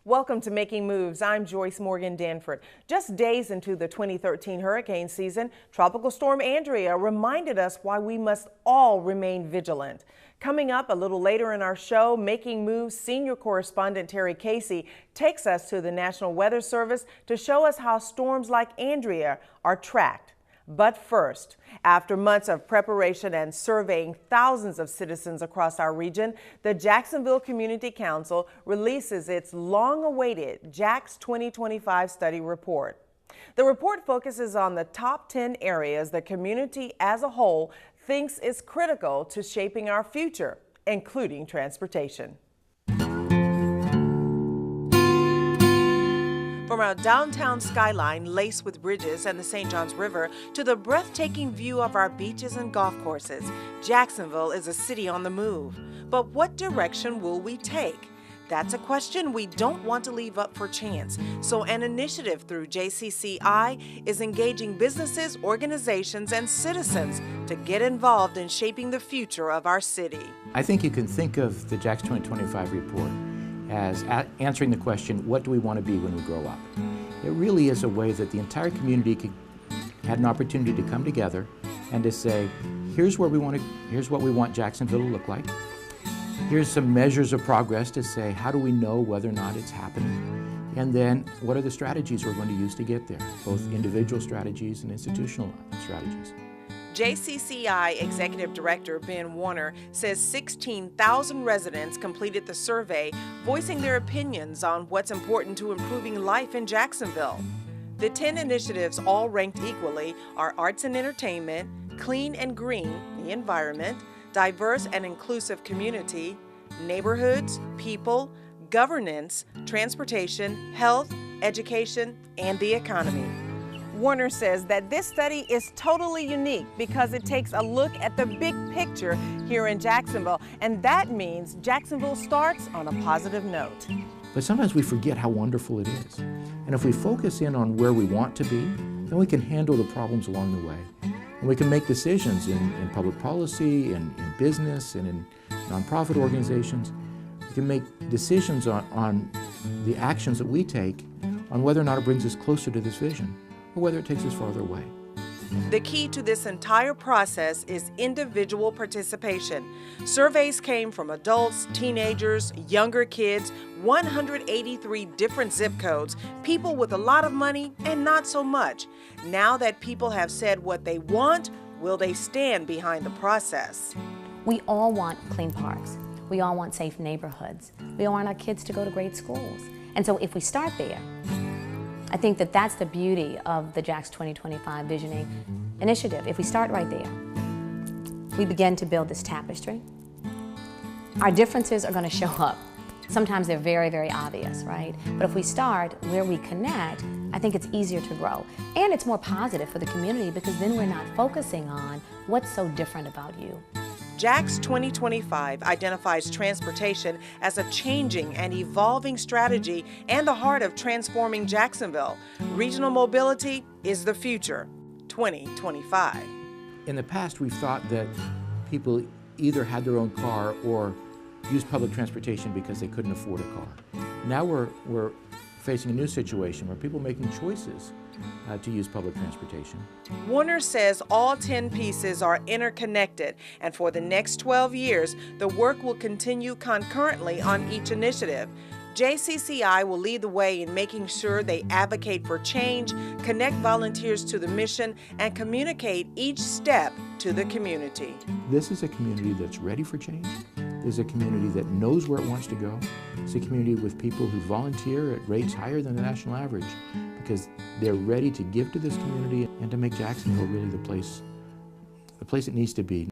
Welcome to Making Moves. I'm Joyce Morgan Danford. Just days into the 2013 hurricane season, Tropical Storm Andrea reminded us why we must all remain vigilant. Coming up a little later in our show, Making Moves senior correspondent Terry Casey takes us to the National Weather Service to show us how storms like Andrea are tracked. But first, after months of preparation and surveying thousands of citizens across our region, the Jacksonville Community Council releases its long-awaited Jax2025 study report. The report focuses on the top 10 areas the community as a whole thinks is critical to shaping our future, including transportation. From our downtown skyline laced with bridges and the St. Johns River to the breathtaking view of our beaches and golf courses, Jacksonville is a city on the move. But what direction will we take? That's a question we don't want to leave up for chance. So an initiative through JCCI is engaging businesses, organizations, and citizens to get involved in shaping the future of our city. I think you can think of the Jax2025 report as answering the question, what do we want to be when we grow up? It really is a way that the entire community had an opportunity to come together and to say, here's what we want Jacksonville to look like. Here's some measures of progress to say, how do we know whether or not it's happening? And then what are the strategies we're going to use to get there, both individual strategies and institutional strategies. JCCI Executive Director Ben Warner says 16,000 residents completed the survey, voicing their opinions on what's important to improving life in Jacksonville. The 10 initiatives, all ranked equally, are arts and entertainment, clean and green, the environment, diverse and inclusive community, neighborhoods, people, governance, transportation, health, education, and the economy. Warner says that this study is totally unique because it takes a look at the big picture here in Jacksonville, and that means Jacksonville starts on a positive note. But sometimes we forget how wonderful it is. And if we focus in on where we want to be, then we can handle the problems along the way. And we can make decisions in public policy, in business, and in nonprofit organizations. We can make decisions on the actions that we take on whether or not it brings us closer to this vision, or whether it takes us farther away. The key to this entire process is individual participation. Surveys came from adults, teenagers, younger kids, 183 different zip codes, people with a lot of money and not so much. Now that people have said what they want, will they stand behind the process? We all want clean parks. We all want safe neighborhoods. We all want our kids to go to great schools. And so if we start there, I think that that's the beauty of the Jax2025 Visioning Initiative. If we start right there, we begin to build this tapestry. Our differences are going to show up. Sometimes they're very, very obvious, right? But if we start where we connect, I think it's easier to grow. And it's more positive for the community because then we're not focusing on what's so different about you. Jax2025 identifies transportation as a changing and evolving strategy and the heart of transforming Jacksonville. Regional mobility is the future. 2025. In the past, we've thought that people either had their own car or used public transportation because they couldn't afford a car. Now we're facing a new situation where people are making choices to use public transportation. Warner says all 10 pieces are interconnected, and for the next 12 years, the work will continue concurrently on each initiative. JCCI will lead the way in making sure they advocate for change, connect volunteers to the mission, and communicate each step to the community. This is a community that's ready for change. This is a community that knows where it wants to go. It's a community with people who volunteer at rates higher than the national average because they're ready to give to this community and to make Jacksonville really the place it needs to be.